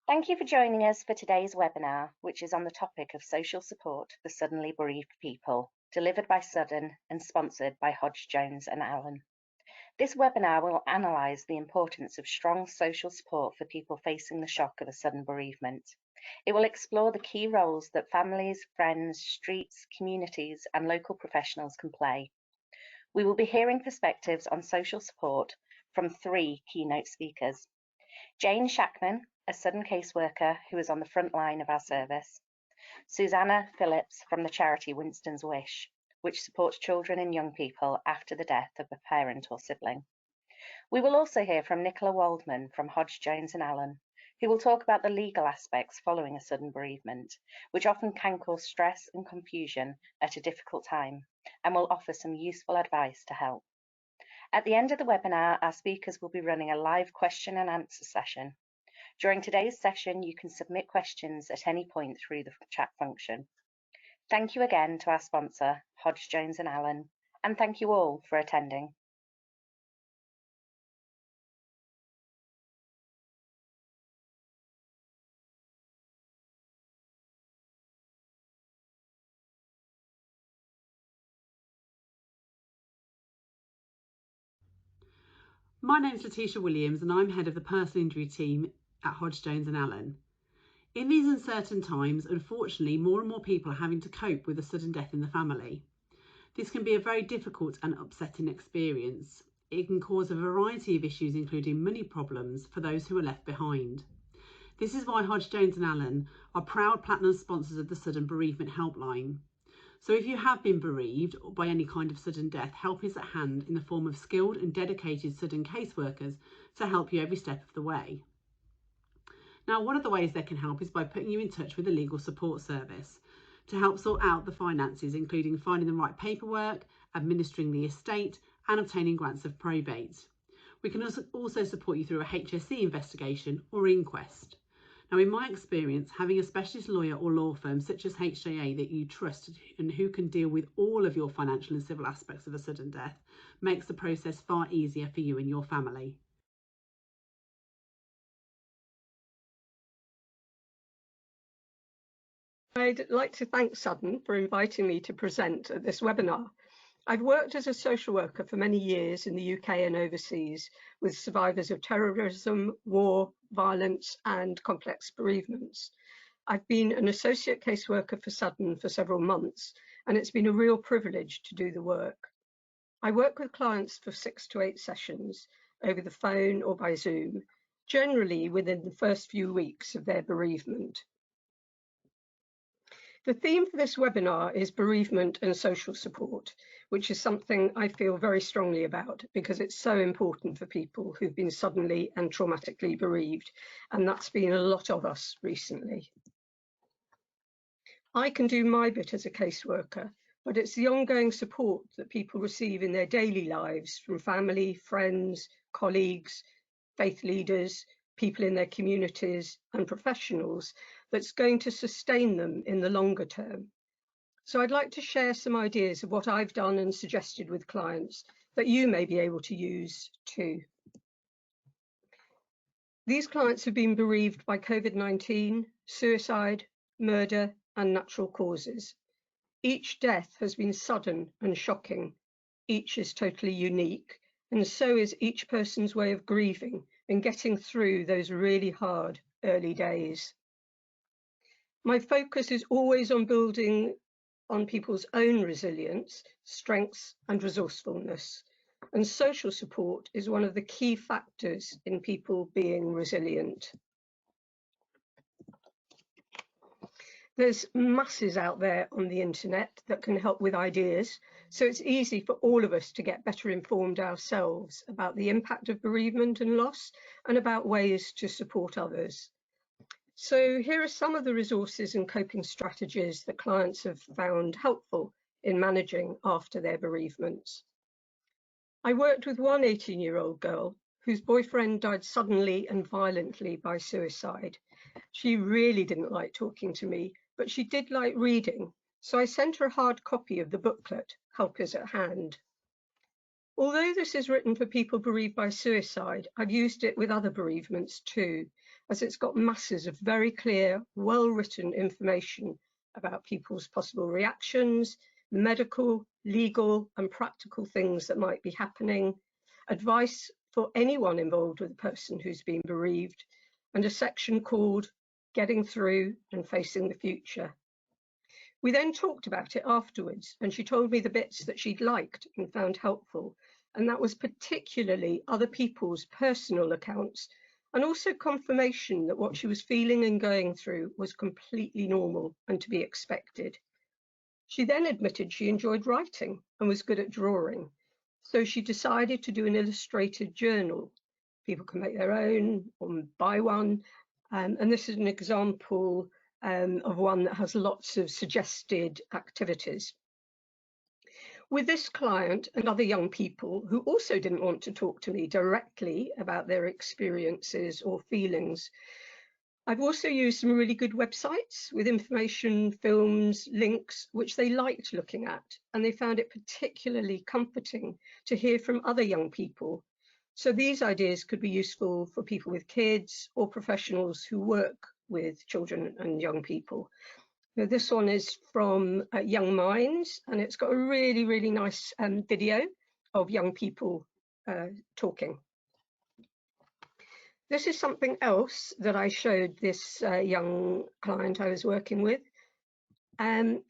Thank you for joining us for today's webinar, which is on the topic of social support for suddenly bereaved people, delivered by Sudden and sponsored by Hodge Jones and Allen. This webinar will analyse the importance of strong social support for people facing the shock of a sudden bereavement. It will explore the key roles that families, friends, streets, communities and local professionals can play. We will be hearing perspectives on social support from 3 keynote speakers. Jane Shackman, a Sudden caseworker who is on the front line of our service. Susie Phillips from the charity Winston's Wish, which supports children and young people after the death of a parent or sibling. We will also hear from Nicola Waldman from Hodge Jones and Allen, who will talk about the legal aspects following a sudden bereavement, which often can cause stress and confusion at a difficult time, and will offer some useful advice to help. At the end of the webinar, our speakers will be running a live question and answer session. During today's session, you can submit questions at any point through the chat function. Thank you again to our sponsor, Hodge Jones and Allen, and thank you all for attending. My name is Letitia Williams and I'm head of the personal injury team at Hodge Jones and Allen. In these uncertain times, unfortunately, more and more people are having to cope with a sudden death in the family. This can be a very difficult and upsetting experience. It can cause a variety of issues, including money problems for those who are left behind. This is why Hodge Jones and Allen are proud platinum sponsors of the Sudden Bereavement Helpline. So if you have been bereaved by any kind of sudden death, help is at hand in the form of skilled and dedicated sudden caseworkers to help you every step of the way. Now, one of the ways they can help is by putting you in touch with a legal support service to help sort out the finances, including finding the right paperwork, administering the estate, and obtaining grants of probate. We can also support you through a HSE investigation or inquest. Now, in my experience, having a specialist lawyer or law firm such as HJA that you trust and who can deal with all of your financial and civil aspects of a sudden death makes the process far easier for you and your family. I'd like to thank Sudden for inviting me to present at this webinar. I've worked as a social worker for many years in the UK and overseas with survivors of terrorism, war, violence and complex bereavements. I've been an associate caseworker for Sudden for several months, and it's been a real privilege to do the work. I work with clients for 6 to 8 sessions over the phone or by Zoom, generally within the first few weeks of their bereavement. The theme for this webinar is bereavement and social support, which is something I feel very strongly about because it's so important for people who've been suddenly and traumatically bereaved, and that's been a lot of us recently. I can do my bit as a caseworker, but it's the ongoing support that people receive in their daily lives from family, friends, colleagues, faith leaders, people in their communities and professionals that's going to sustain them in the longer term. So I'd like to share some ideas of what I've done and suggested with clients that you may be able to use too. These clients have been bereaved by COVID-19, suicide, murder and natural causes. Each death has been sudden and shocking. Each is totally unique, and so is each person's way of grieving and getting through those really hard early days. My focus is always on building on people's own resilience, strengths and resourcefulness, and social support is one of the key factors in people being resilient. There's masses out there on the internet that can help with ideas, so it's easy for all of us to get better informed ourselves about the impact of bereavement and loss and about ways to support others. So here are some of the resources and coping strategies that clients have found helpful in managing after their bereavements. I worked with one 18-year-old girl whose boyfriend died suddenly and violently by suicide. She really didn't like talking to me, but she did like reading, so I sent her a hard copy of the booklet, Help is at Hand. Although this is written for people bereaved by suicide, I've used it with other bereavements too, as it's got masses of very clear, well-written information about people's possible reactions, medical, legal and practical things that might be happening, advice for anyone involved with a person who's been bereaved, and a section called Getting Through and Facing the Future. We then talked about it afterwards, and she told me the bits that she'd liked and found helpful, and that was particularly other people's personal accounts, and also confirmation that what she was feeling and going through was completely normal and to be expected. She then admitted she enjoyed writing and was good at drawing, so she decided to do an illustrated journal. People can make their own or buy one, and this is an example of one that has lots of suggested activities. With this client and other young people who also didn't want to talk to me directly about their experiences or feelings, I've also used some really good websites with information, films, links, which they liked looking at, and they found it particularly comforting to hear from other young people. So these ideas could be useful for people with kids or professionals who work with children and young people. So this one is from Young Minds, and it's got a really, really nice video of young people talking. This is something else that I showed this young client I was working with. And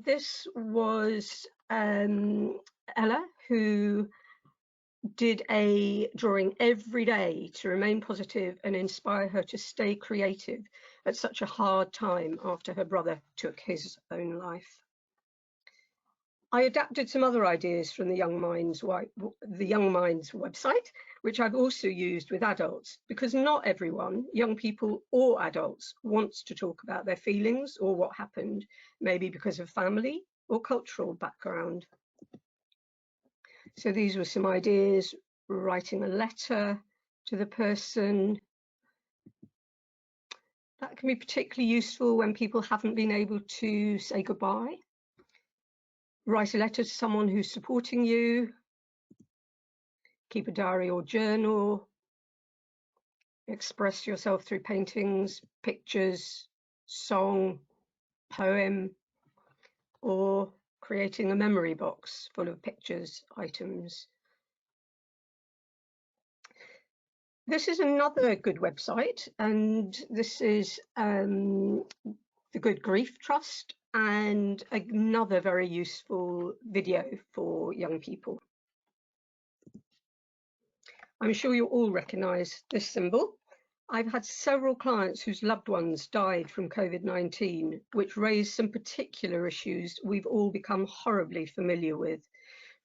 this was Ella, who did a drawing every day to remain positive and inspire her to stay creative at such a hard time after her brother took his own life. I adapted some other ideas from the Young Minds website, which I've also used with adults, because not everyone, young people or adults, wants to talk about their feelings or what happened, maybe because of family or cultural background. So these were some ideas: writing a letter to the person. That can be particularly useful when people haven't been able to say goodbye. Write a letter to someone who's supporting you. Keep a diary or journal. Express yourself through paintings, pictures, song, poem, or creating a memory box full of pictures, items. This is another good website, and this is the Good Grief Trust, and another very useful video for young people. I'm sure you all recognise this symbol. I've had several clients whose loved ones died from COVID-19, which raised some particular issues we've all become horribly familiar with.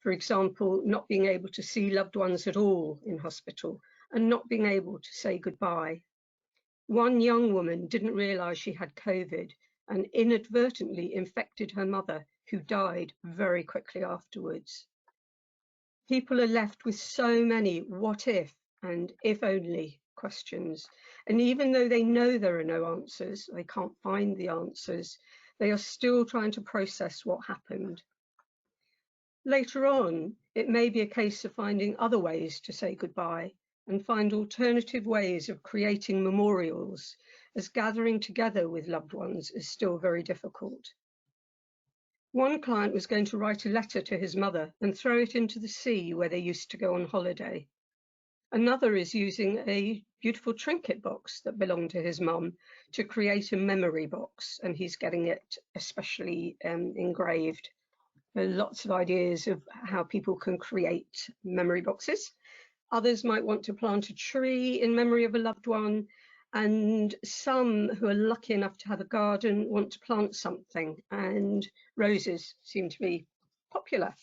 For example, not being able to see loved ones at all in hospital and not being able to say goodbye. One young woman didn't realise she had COVID and inadvertently infected her mother, who died very quickly afterwards. People are left with so many what if and if only questions. And even though they know there are no answers, they can't find the answers, they are still trying to process what happened. Later on, it may be a case of finding other ways to say goodbye and find alternative ways of creating memorials, as gathering together with loved ones is still very difficult. One client was going to write a letter to his mother and throw it into the sea where they used to go on holiday. Another is using a beautiful trinket box that belonged to his mum to create a memory box, and he's getting it especially engraved. There are lots of ideas of how people can create memory boxes. Others might want to plant a tree in memory of a loved one, and some who are lucky enough to have a garden want to plant something, and roses seem to be popular.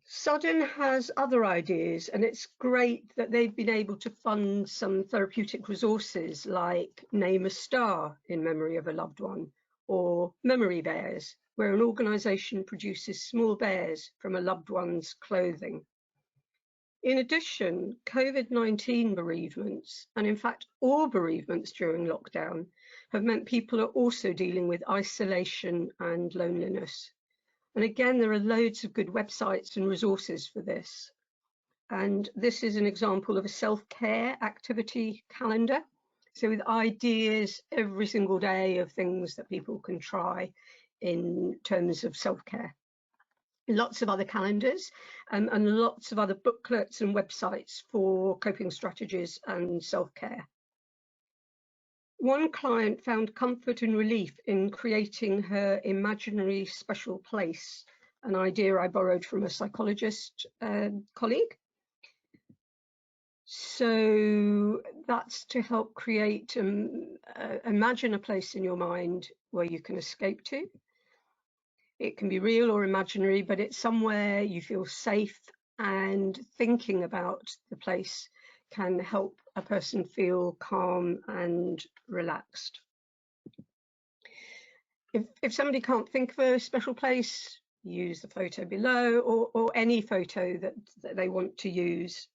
Sudden has other ideas, and it's great that they've been able to fund some therapeutic resources like Name a Star in memory of a loved one, or Memory Bears, where an organisation produces small bears from a loved one's clothing. In addition, COVID-19 bereavements, and in fact all bereavements during lockdown, have meant people are also dealing with isolation and loneliness. And again, there are loads of good websites and resources for this. And this is an example of a self-care activity calendar So with ideas every single day of things that people can try in terms of self-care. Lots of other calendars and lots of other booklets and websites for coping strategies and self-care. One client found comfort and relief in creating her imaginary special place, an idea I borrowed from a psychologist colleague. So that's to help create, imagine a place in your mind where you can escape to. It can be real or imaginary, but it's somewhere you feel safe, and thinking about the place can help a person feel calm and relaxed. If somebody can't think of a special place, use the photo below or any photo that they want to use.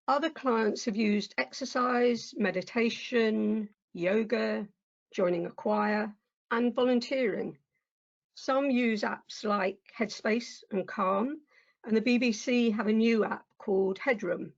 Other clients have used exercise, meditation, yoga, joining a choir, and volunteering. Some use apps like Headspace and Calm, and the BBC have a new app called Headroom.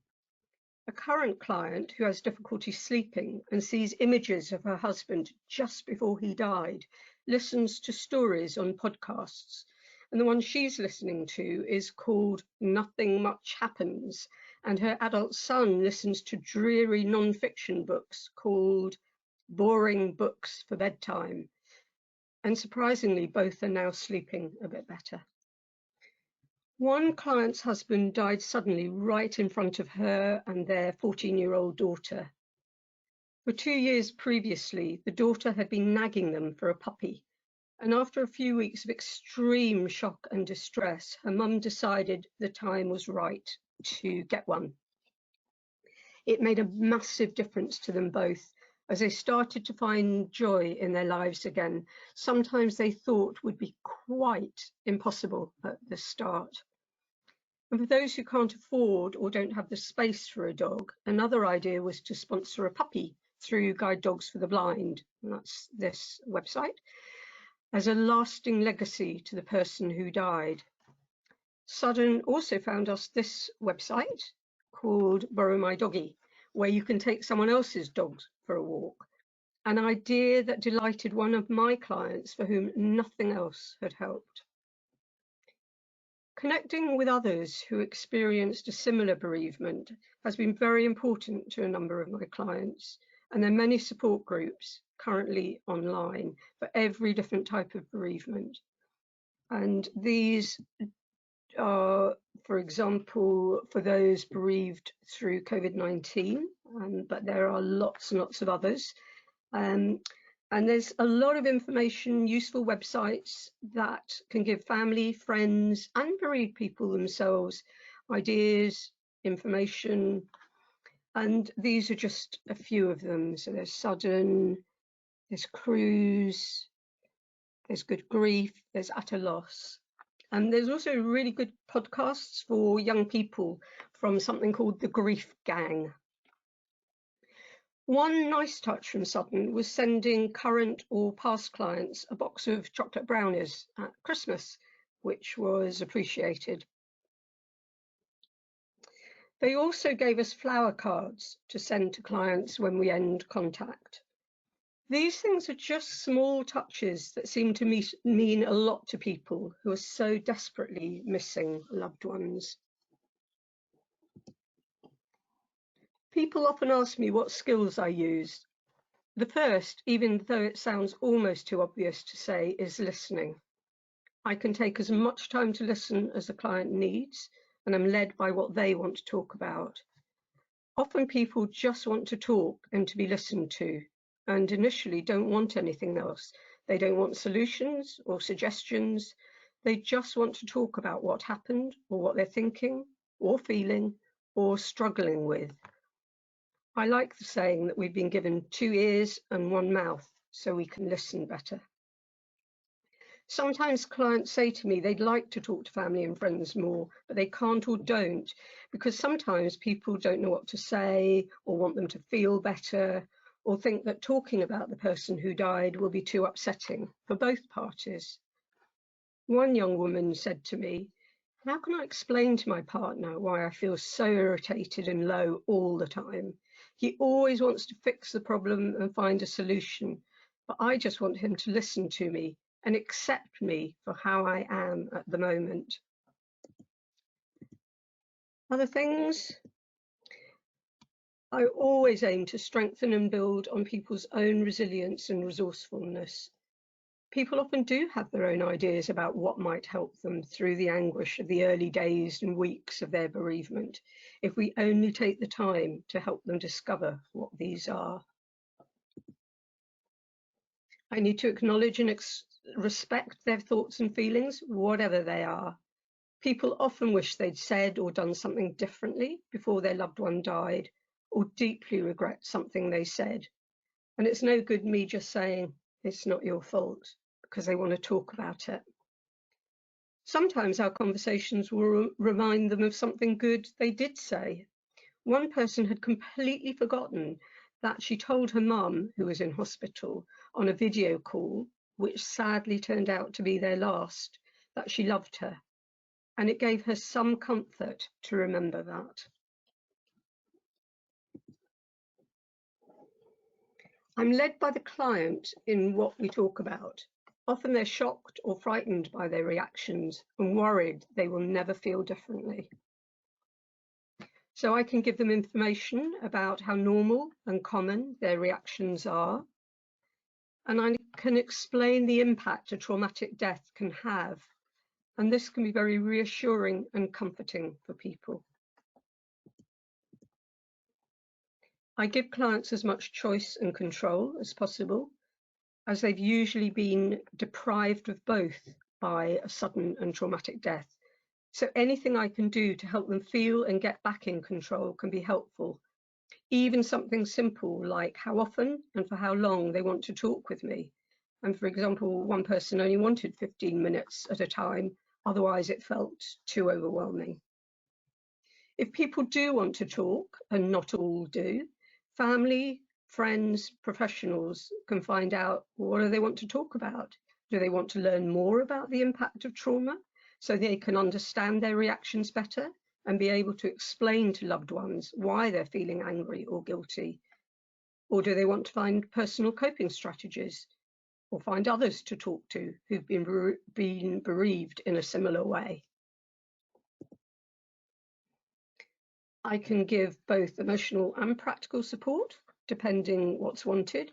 A current client who has difficulty sleeping and sees images of her husband just before he died listens to stories on podcasts, and the one she's listening to is called Nothing Much Happens, and her adult son listens to dreary non-fiction books called Boring Books for Bedtime. And surprisingly, both are now sleeping a bit better. One client's husband died suddenly right in front of her and their 14-year-old daughter. For 2 years previously, the daughter had been nagging them for a puppy, and after a few weeks of extreme shock and distress, her mum decided the time was right to get one. It made a massive difference to them both, as they started to find joy in their lives again. Sometimes they thought would be quite impossible at the start. And for those who can't afford or don't have the space for a dog, another idea was to sponsor a puppy through Guide Dogs for the Blind, and that's this website, as a lasting legacy to the person who died. Sudden also found us this website called Borrow My Doggy, where you can take someone else's dog for a walk, an idea that delighted one of my clients for whom nothing else had helped. Connecting with others who experienced a similar bereavement has been very important to a number of my clients, and there are many support groups currently online for every different type of bereavement. And these are, for example, for those bereaved through COVID-19, but there are lots and lots of others. And there's a lot of information, useful websites that can give family, friends, and bereaved people themselves ideas, information. And these are just a few of them. So there's Sudden, there's Cruise, there's Good Grief, there's At a Loss. And there's also really good podcasts for young people from something called the Grief Gang. One nice touch from Sudden was sending current or past clients a box of chocolate brownies at Christmas, which was appreciated. They also gave us flower cards to send to clients when we end contact. These things are just small touches that seem to mean a lot to people who are so desperately missing loved ones. People often ask me what skills I use. The first, even though it sounds almost too obvious to say, is listening. I can take as much time to listen as the client needs, and I'm led by what they want to talk about. Often people just want to talk and to be listened to, and initially don't want anything else. They don't want solutions or suggestions. They just want to talk about what happened, or what they're thinking, or feeling, or struggling with. I like the saying that we've been given 2 ears and 1 mouth so we can listen better. Sometimes clients say to me they'd like to talk to family and friends more, but they can't or don't, because sometimes people don't know what to say or want them to feel better, or think that talking about the person who died will be too upsetting for both parties. One young woman said to me, How can I explain to my partner why I feel so irritated and low all the time? He always wants to fix the problem and find a solution, but I just want him to listen to me and accept me for how I am at the moment. Other things, I always aim to strengthen and build on people's own resilience and resourcefulness. People often do have their own ideas about what might help them through the anguish of the early days and weeks of their bereavement, if we only take the time to help them discover what these are. I need to acknowledge and respect their thoughts and feelings, whatever they are. People often wish they'd said or done something differently before their loved one died, or deeply regret something they said. And it's no good me just saying, it's not your fault, because they want to talk about it. Sometimes our conversations will remind them of something good they did say. One person had completely forgotten that she told her mum, who was in hospital, on a video call, which sadly turned out to be their last, that she loved her. And it gave her some comfort to remember that. I'm led by the client in what we talk about. Often they're shocked or frightened by their reactions and worried they will never feel differently. So I can give them information about how normal and common their reactions are. And I can explain the impact a traumatic death can have. And this can be very reassuring and comforting for people. I give clients as much choice and control as possible, as they've usually been deprived of both by a sudden and traumatic death. So anything I can do to help them feel and get back in control can be helpful. Even something simple like how often and for how long they want to talk with me. And for example, one person only wanted 15 minutes at a time, otherwise it felt too overwhelming. If people do want to talk, and not all do, family, friends, professionals can find out what do they want to talk about. Do they want to learn more about the impact of trauma so they can understand their reactions better and be able to explain to loved ones why they're feeling angry or guilty? Or do they want to find personal coping strategies or find others to talk to who've been bereaved in a similar way? I can give both emotional and practical support, depending what's wanted,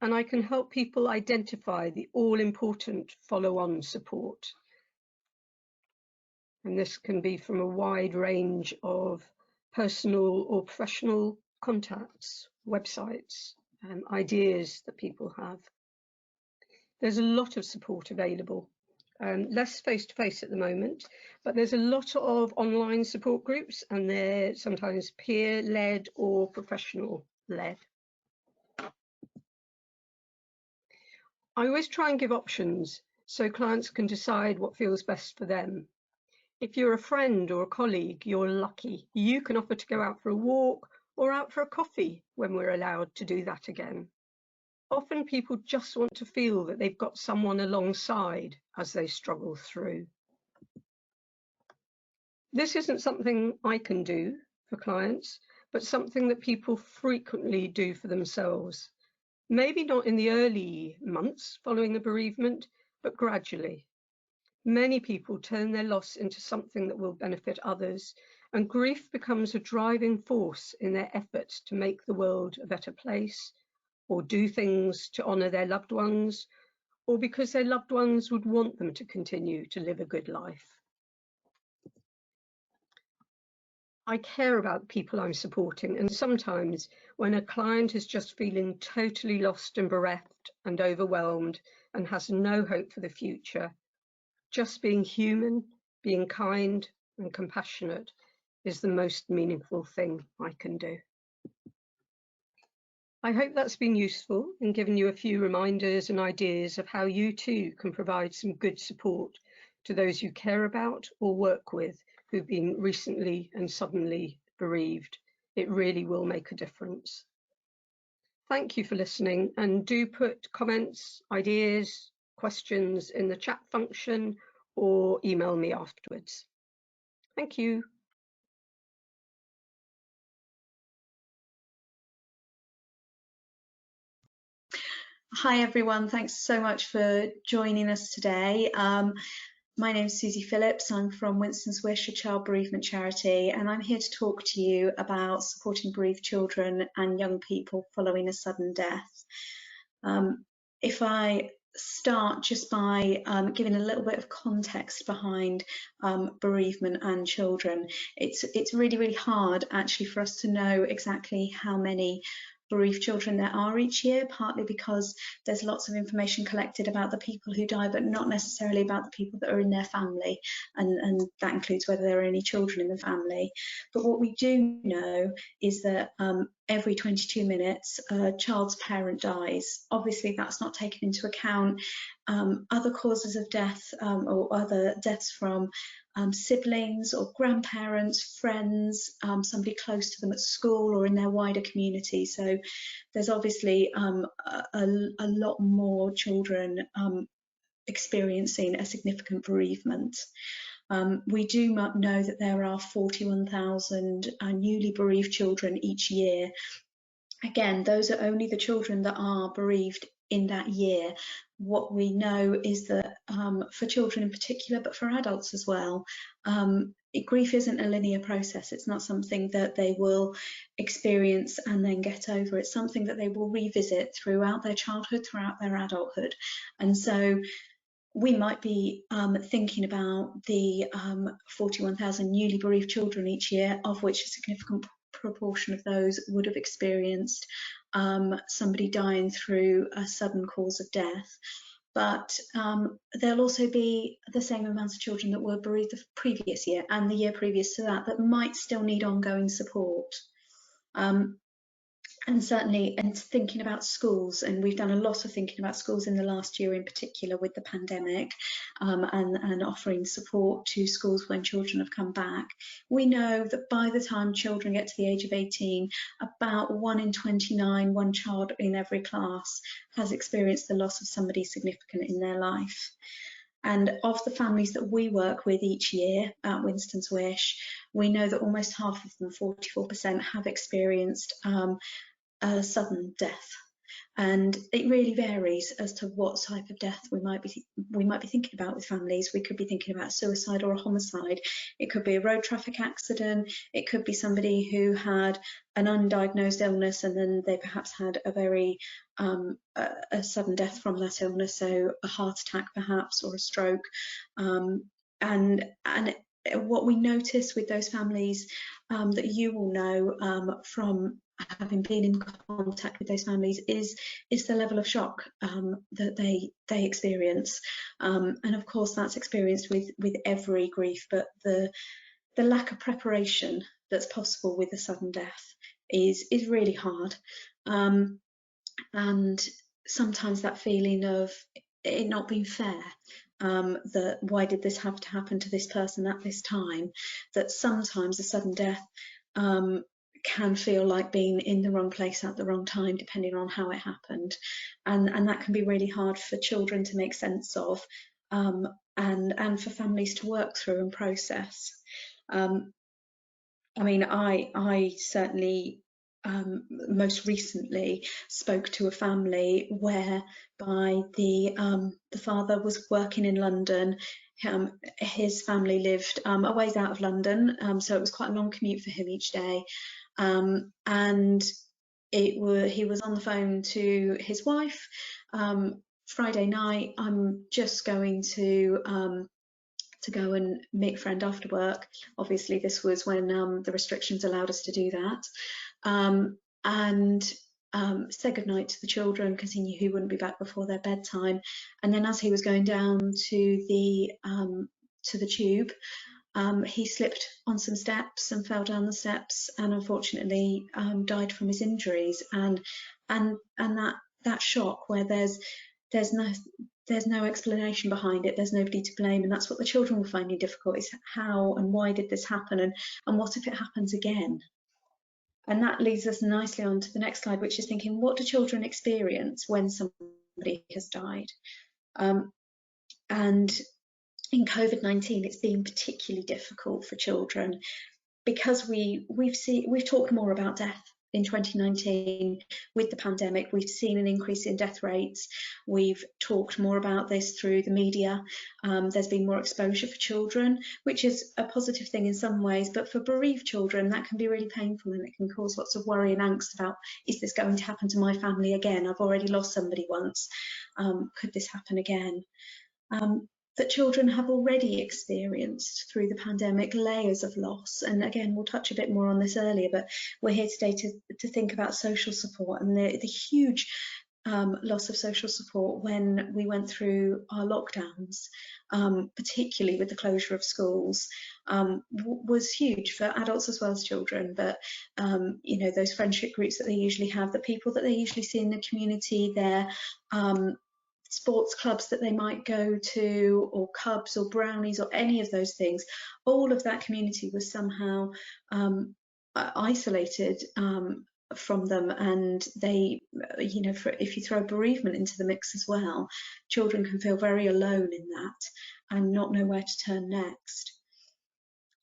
and I can help people identify the all-important follow-on support. And this can be from a wide range of personal or professional contacts, websites, ideas that people have. There's a lot of support available. Less face-to-face at the moment, but there's a lot of online support groups, and they're sometimes peer-led or professional-led. I always try and give options so clients can decide what feels best for them. If you're a friend or a colleague, you're lucky. You can offer to go out for a walk or out for a coffee when we're allowed to do that again. Often people just want to feel that they've got someone alongside as they struggle through. This isn't something I can do for clients, but something that people frequently do for themselves. Maybe not in the early months following a bereavement, but gradually. Many people turn their loss into something that will benefit others, and grief becomes a driving force in their efforts to make the world a better place, or do things to honour their loved ones, or because their loved ones would want them to continue to live a good life. I care about the people I'm supporting, and sometimes when a client is just feeling totally lost and bereft and overwhelmed and has no hope for the future, just being human, being kind and compassionate is the most meaningful thing I can do. I hope that's been useful and given you a few reminders and ideas of how you too can provide some good support to those you care about or work with who've been recently and suddenly bereaved. It really will make a difference. Thank you for listening, and do put comments, ideas, questions in the chat function or email me afterwards. Thank you. Hi everyone, thanks so much for joining us today. My name is Susie Phillips. I'm from Winston's Wish, a child bereavement charity, and I'm here to talk to you about supporting bereaved children and young people following a sudden death. If I start just by giving a little bit of context behind bereavement and children, it's really hard actually for us to know exactly how many bereaved children there are each year, partly because there's lots of information collected about the people who die, but not necessarily about the people that are in their family, and that includes whether there are any children in the family. But what we do know is that every 22 minutes a child's parent dies. Obviously that's not taken into account other causes of death or other deaths from siblings or grandparents, friends, somebody close to them at school or in their wider community. So there's obviously a lot more children experiencing a significant bereavement. We do know that there are 41,000 newly bereaved children each year. Again, those are only the children that are bereaved in that year. What we know is that for children in particular, but for adults as well, grief isn't a linear process. It's not something that they will experience and then get over. It's something that they will revisit throughout their childhood, throughout their adulthood. And so we might be thinking about the 41,000 newly bereaved children each year, of which a significant proportion of those would have experienced somebody dying through a sudden cause of death. But there'll also be the same amount of children that were bereaved the previous year and the year previous to that might still need ongoing support. And certainly, and thinking about schools, and we've done a lot of thinking about schools in the last year in particular with the pandemic, and offering support to schools when children have come back. We know that by the time children get to the age of 18, about 1 in 29, one child in every class, has experienced the loss of somebody significant in their life. And of the families that we work with each year at Winston's Wish, we know that almost half of them, 44%, have experienced a sudden death, and it really varies as to what type of death we might be thinking about with families. We could be thinking about suicide or a homicide. It could be a road traffic accident. It could be somebody who had an undiagnosed illness and then they perhaps had a very a sudden death from that illness, so a heart attack perhaps, or a stroke. And what we notice with those families that you will know from having been in contact with those families is the level of shock that they experience, and of course that's experienced with every grief, but the lack of preparation that's possible with a sudden death is really hard, and sometimes that feeling of it not being fair, that why did this have to happen to this person at this time, that sometimes a sudden death can feel like being in the wrong place at the wrong time, depending on how it happened, and that can be really hard for children to make sense of, and for families to work through and process. I mean, I certainly most recently spoke to a family whereby the father was working in London. His family lived a ways out of London, so it was quite a long commute for him each day. And he was on the phone to his wife. Friday night, I'm just going to go and meet a friend after work. Obviously, this was when the restrictions allowed us to do that. And said goodnight to the children because he knew he wouldn't be back before their bedtime. And then as he was going down to the tube, he slipped on some steps and fell down the steps, and unfortunately died from his injuries. And that shock where there's no explanation behind it, there's nobody to blame, and that's what the children were finding difficult, is how and why did this happen, and what if it happens again? And that leads us nicely on to the next slide, which is thinking, what do children experience when somebody has died? And in COVID-19, it's been particularly difficult for children because we've talked more about death in 2019 with the pandemic. We've seen an increase in death rates. We've talked more about this through the media. There's been more exposure for children, which is a positive thing in some ways, but for bereaved children, that can be really painful, and it can cause lots of worry and angst about, is this going to happen to my family again? I've already lost somebody once. Could this happen again? That children have already experienced through the pandemic layers of loss. And again, we'll touch a bit more on this earlier, but we're here today to think about social support and the huge loss of social support when we went through our lockdowns, particularly with the closure of schools, was huge for adults as well as children. But you know, those friendship groups that they usually have, the people that they usually see in the community, their sports clubs that they might go to, or Cubs or Brownies or any of those things, all of that community was somehow isolated from them. And they, you know, if you throw bereavement into the mix as well, children can feel very alone in that and not know where to turn next.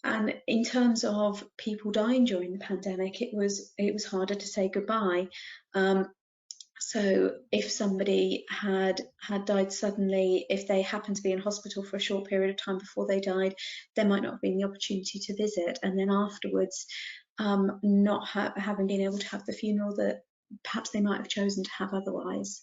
And in terms of people dying during the pandemic, it was harder to say goodbye. So if somebody had died suddenly, if they happened to be in hospital for a short period of time before they died, there might not have been the opportunity to visit. And then afterwards, not having been able to have the funeral that perhaps they might have chosen to have otherwise.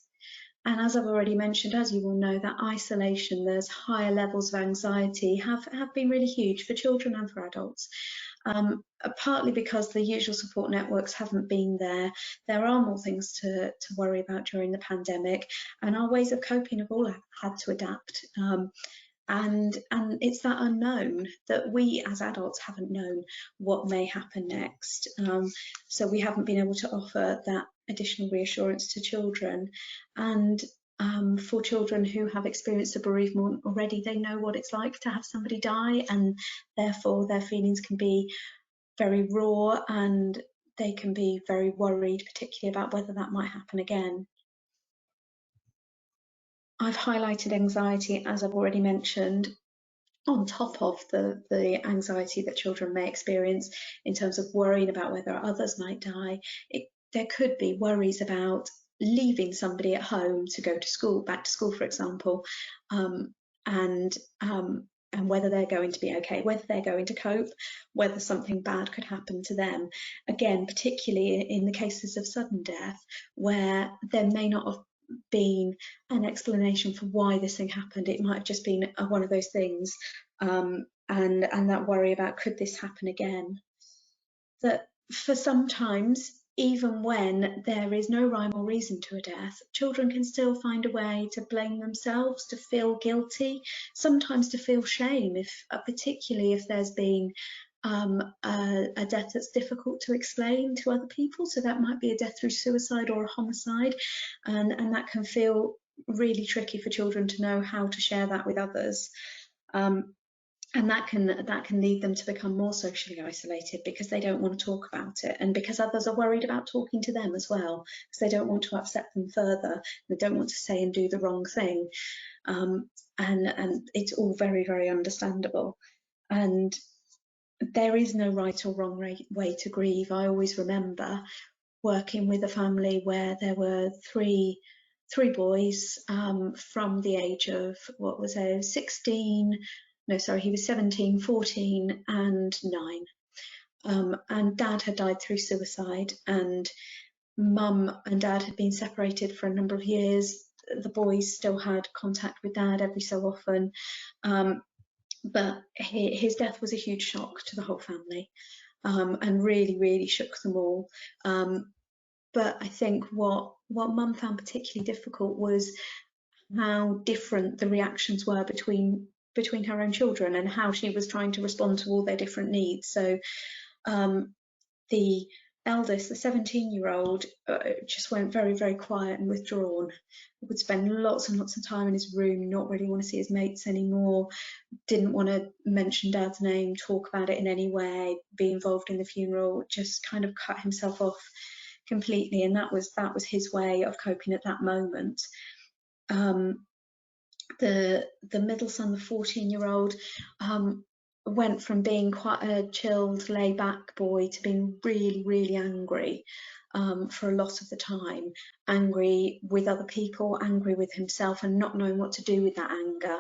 And as I've already mentioned, as you will know, that isolation, there's higher levels of anxiety have been really huge for children and for adults. Partly because the usual support networks haven't been there. There are more things to worry about during the pandemic, and our ways of coping have all had to adapt. And it's that unknown that we as adults haven't known what may happen next. So we haven't been able to offer that additional reassurance to children. And for children who have experienced a bereavement already, they know what it's like to have somebody die, and therefore their feelings can be very raw and they can be very worried, particularly about whether that might happen again. I've highlighted anxiety, as I've already mentioned, on top of the anxiety that children may experience in terms of worrying about whether others might die. There could be worries about leaving somebody at home to go to school, back to school, for example, and whether they're going to be okay, whether they're going to cope, whether something bad could happen to them. Again, particularly in the cases of sudden death, where there may not have been an explanation for why this thing happened. It might have just been one of those things, and that worry about, could this happen again? That for sometimes, even when there is no rhyme or reason to a death, children can still find a way to blame themselves, to feel guilty, sometimes to feel shame, particularly if there's been a death that's difficult to explain to other people. So that might be a death through suicide or a homicide, and that can feel really tricky for children to know how to share that with others. And that can lead them to become more socially isolated because they don't want to talk about it, and because others are worried about talking to them as well, because they don't want to upset them further. They don't want to say and do the wrong thing, and it's all very, very understandable. And there is no right or wrong way to grieve. I always remember working with a family where there were three boys from the age of, what was it, 16, no, sorry, he was 17, 14 and 9. And dad had died through suicide, and mum and dad had been separated for a number of years. The boys still had contact with dad every so often. But his death was a huge shock to the whole family, and really, really shook them all. But I think what mum found particularly difficult was how different the reactions were between her own children, and how she was trying to respond to all their different needs. So the eldest, the 17-year-old, just went very, very quiet and withdrawn. Would spend lots and lots of time in his room, not really want to see his mates anymore, didn't want to mention dad's name, talk about it in any way, be involved in the funeral, just kind of cut himself off completely. And that was his way of coping at that moment. The middle son, the 14-year-old, went from being quite a chilled, laid-back boy to being really, really angry for a lot of the time. Angry with other people, angry with himself, and not knowing what to do with that anger.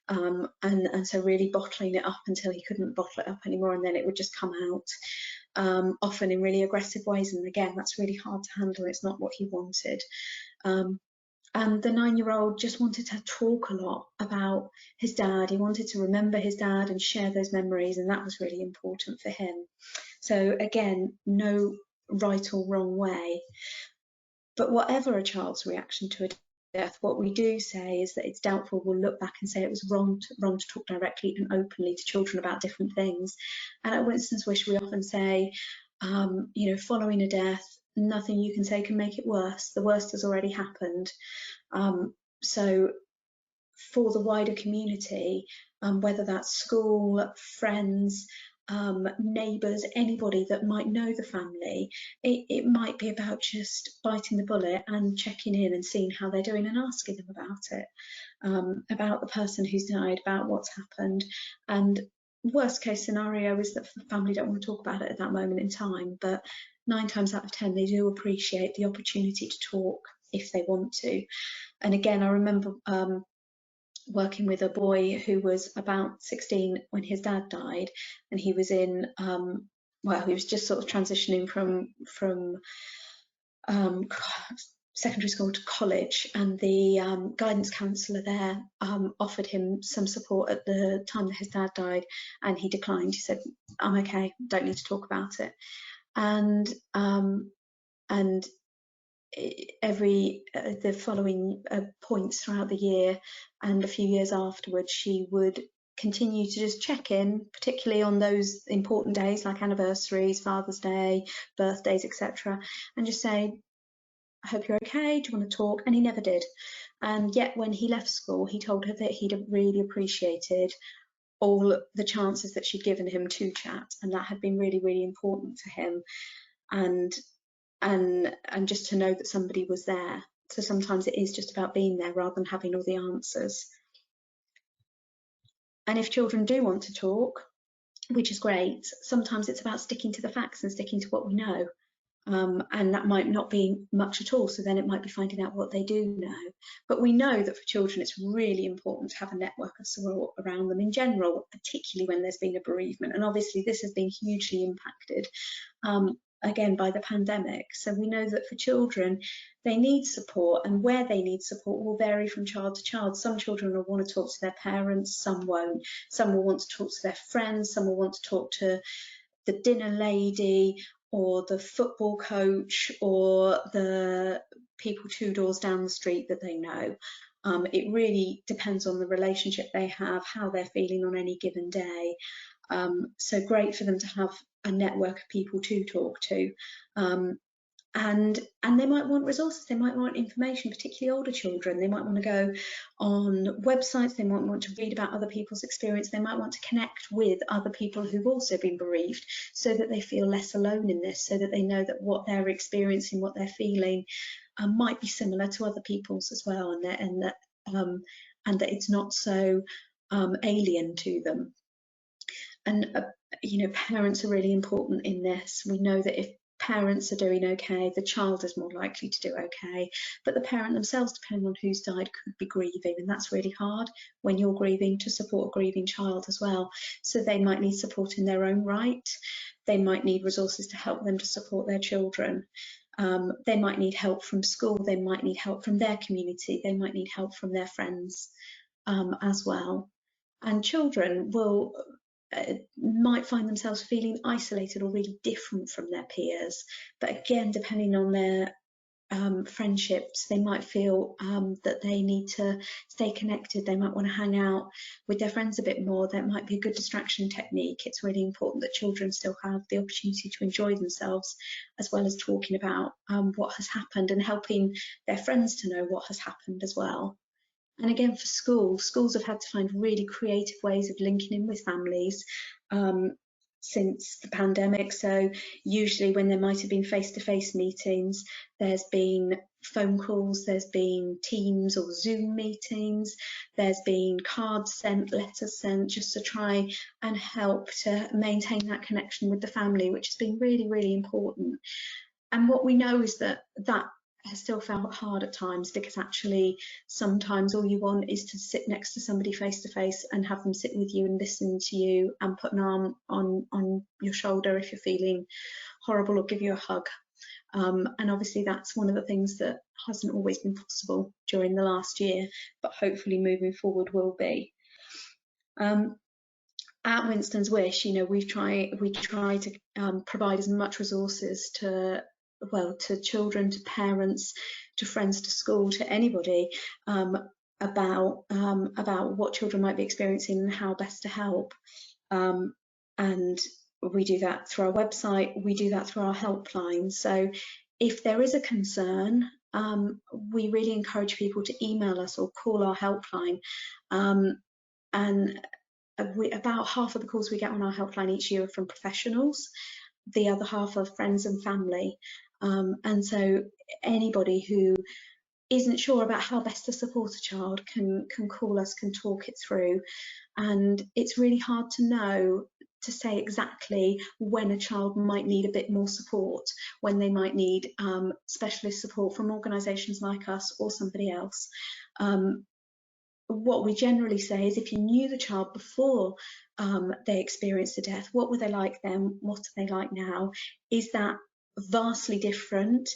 And so really bottling it up until he couldn't bottle it up anymore, and then it would just come out, often in really aggressive ways. And again, that's really hard to handle. It's not what he wanted. And the 9-year-old just wanted to talk a lot about his dad. He wanted to remember his dad and share those memories, and that was really important for him. So again, no right or wrong way. But whatever a child's reaction to a death, what we do say is that it's doubtful. We'll look back and say it was wrong to talk directly and openly to children about different things. And at Winston's Wish, we often say, you know, following a death, nothing you can say can make it worse. The worst has already happened. So for the wider community, whether that's school, friends, neighbours, anybody that might know the family, it might be about just biting the bullet and checking in and seeing how they're doing and asking them about it, about the person who's died, about what's happened. And worst case scenario is that the family don't want to talk about it at that moment in time, but 9 times out of 10 they do appreciate the opportunity to talk if they want to. And again, I remember working with a boy who was about 16 when his dad died, and he was in well, he was just sort of transitioning from secondary school to college, and the guidance counsellor there offered him some support at the time that his dad died, and he declined. He said, "I'm okay, don't need to talk about it." And the following points throughout the year and a few years afterwards, she would continue to just check in, particularly on those important days like anniversaries, Father's Day, birthdays, etc., and just say, "I hope you're okay, do you want to talk?" And he never did. And yet when he left school, he told her that he'd really appreciated all the chances that she'd given him to chat, and that had been really, really important to him. And just to know that somebody was there. So sometimes it is just about being there rather than having all the answers. And if children do want to talk, which is great, sometimes it's about sticking to the facts and sticking to what we know. And that might not be much at all, so then it might be finding out what they do know. But we know that for children it's really important to have a network of support around them in general, particularly when there's been a bereavement. And obviously this has been hugely impacted again by the pandemic. So we know that for children, they need support, and where they need support will vary from child to child. Some children will want to talk to their parents, some won't. Some will want to talk to their friends, some will want to talk to the dinner lady or the football coach or the people 2 doors down the street that they know. It really depends on the relationship they have, how they're feeling on any given day. So great for them to have a network of people to talk to. And they might want resources, they might want information, particularly older children. They might want to go on websites, they might want to read about other people's experience, they might want to connect with other people who've also been bereaved so that they feel less alone in this, so that they know that what they're experiencing, what they're feeling might be similar to other people's as well, and that it's not so alien to them. And you know, parents are really important in this. We know that if parents are doing okay, the child is more likely to do okay, but the parent themselves, depending on who's died, could be grieving, and that's really hard when you're grieving to support a grieving child as well. So they might need support in their own right, they might need resources to help them to support their children, they might need help from school, they might need help from their community, they might need help from their friends as well. And children will might find themselves feeling isolated or really different from their peers. But again, depending on their friendships, they might feel that they need to stay connected. They might want to hang out with their friends a bit more. That might be a good distraction technique. It's really important that children still have the opportunity to enjoy themselves, as well as talking about what has happened and helping their friends to know what has happened as well. And again, for schools have had to find really creative ways of linking in with families. since the pandemic. So usually when there might have been face-to-face meetings, there's been phone calls, there's been Teams or Zoom meetings, there's been cards sent, letters sent, just to try and help to maintain that connection with the family, which has been really, really important. And what we know is that that has still felt hard at times, because actually sometimes all you want is to sit next to somebody face to face and have them sit with you and listen to you and put an arm on your shoulder if you're feeling horrible, or give you a hug. And obviously that's one of the things that hasn't always been possible during the last year, but hopefully moving forward will be. At Winston's Wish, you know, we try to provide as much resources to children, to parents, to friends, to school, to anybody, about what children might be experiencing and how best to help. And we do that through our website, we do that through our helpline. So if there is a concern, we really encourage people to email us or call our helpline. And about half of the calls we get on our helpline each year are from professionals, the other half are friends and family. And so anybody who isn't sure about how best to support a child can call us, can talk it through. And it's really hard to know, to say exactly when a child might need a bit more support, when they might need specialist support from organisations like us or somebody else. What we generally say is, if you knew the child before they experienced the death, what were they like then? What are they like now? Is that vastly different?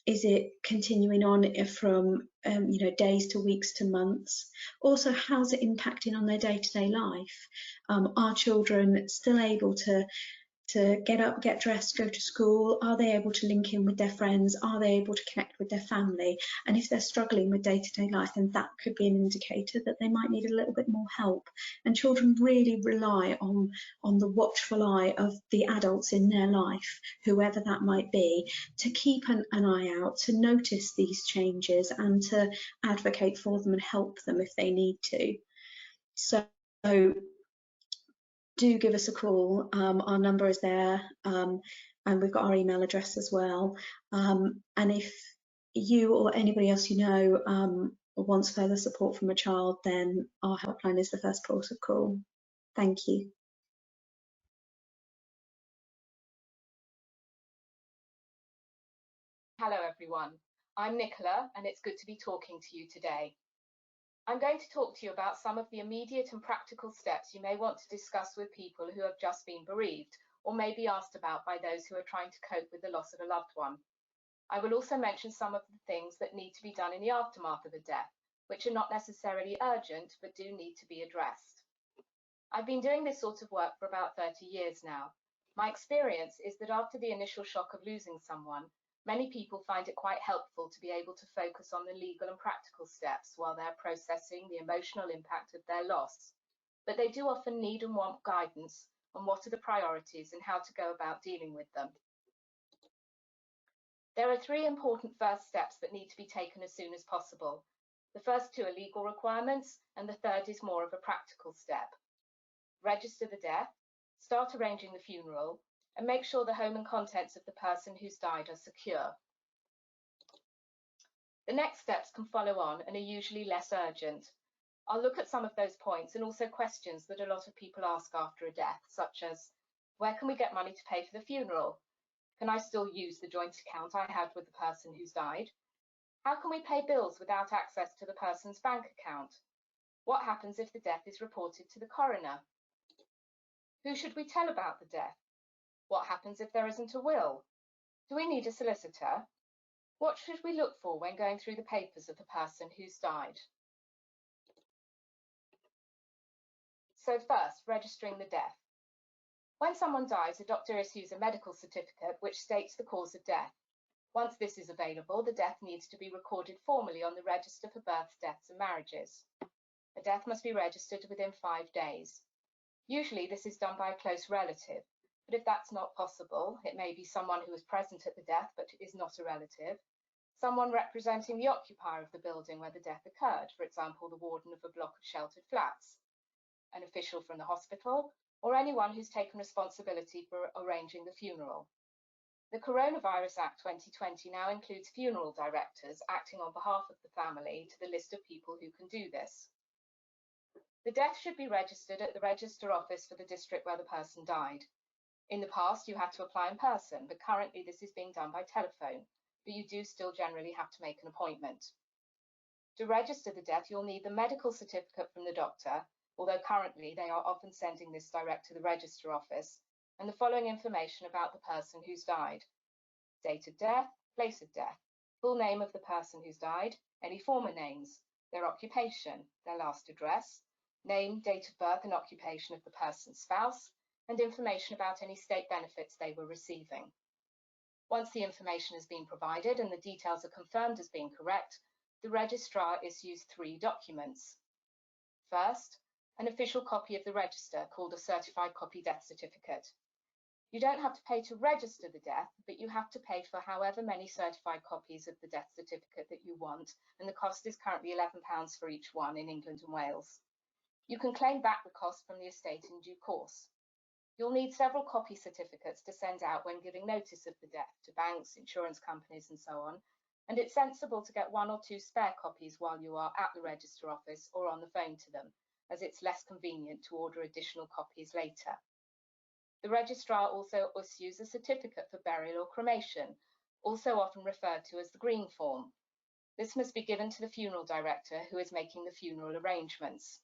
Is it continuing on from days to weeks to months? Also, how's it impacting on their day-to-day life? Are children still able to get up, get dressed, go to school? Are they able to link in with their friends? Are they able to connect with their family? And if they're struggling with day-to-day life, then that could be an indicator that they might need a little bit more help. And children really rely on the watchful eye of the adults in their life, whoever that might be, to keep an eye out, to notice these changes and to advocate for them and help them if they need to. So do give us a call. Our number is there, and we've got our email address as well. And if you or anybody else you know wants further support from a child, then our helpline is the first port of call. Thank you. Hello everyone, I'm Nicola and it's good to be talking to you today. I'm going to talk to you about some of the immediate and practical steps you may want to discuss with people who have just been bereaved or may be asked about by those who are trying to cope with the loss of a loved one. I will also mention some of the things that need to be done in the aftermath of a death, which are not necessarily urgent but do need to be addressed. I've been doing this sort of work for about 30 years now. My experience is that after the initial shock of losing someone, many people find it quite helpful to be able to focus on the legal and practical steps while they're processing the emotional impact of their loss. But they do often need and want guidance on what are the priorities and how to go about dealing with them. There are 3 important first steps that need to be taken as soon as possible. The first 2 are legal requirements, and the third is more of a practical step. Register the death, start arranging the funeral, and make sure the home and contents of the person who's died are secure. The next steps can follow on and are usually less urgent. I'll look at some of those points and also questions that a lot of people ask after a death, such as, where can we get money to pay for the funeral? Can I still use the joint account I had with the person who's died? How can we pay bills without access to the person's bank account? What happens if the death is reported to the coroner? Who should we tell about the death? What happens if there isn't a will? Do we need a solicitor? What should we look for when going through the papers of the person who's died? So first, registering the death. When someone dies, a doctor issues a medical certificate which states the cause of death. Once this is available, the death needs to be recorded formally on the register for births, deaths and marriages. A death must be registered within 5 days. Usually this is done by a close relative. But if that's not possible, it may be someone who was present at the death but is not a relative, someone representing the occupier of the building where the death occurred, for example, the warden of a block of sheltered flats, an official from the hospital, or anyone who's taken responsibility for arranging the funeral. The Coronavirus Act 2020 now includes funeral directors acting on behalf of the family to the list of people who can do this. The death should be registered at the Register Office for the district where the person died. In the past, you had to apply in person, but currently this is being done by telephone, but you do still generally have to make an appointment. To register the death, you'll need the medical certificate from the doctor, although currently they are often sending this direct to the Register Office, and the following information about the person who's died: date of death, place of death, full name of the person who's died, any former names, their occupation, their last address, name, date of birth and occupation of the person's spouse, and information about any state benefits they were receiving. Once the information has been provided and the details are confirmed as being correct, the registrar issues 3 documents. First, an official copy of the register called a certified copy death certificate. You don't have to pay to register the death, but you have to pay for however many certified copies of the death certificate that you want, and the cost is currently £11 for each one in England and Wales. You can claim back the cost from the estate in due course. You'll need several copy certificates to send out when giving notice of the death to banks, insurance companies, and so on, and it's sensible to get 1 or 2 spare copies while you are at the Register Office or on the phone to them, as it's less convenient to order additional copies later. The registrar also issues a certificate for burial or cremation, also often referred to as the green form. This must be given to the funeral director who is making the funeral arrangements.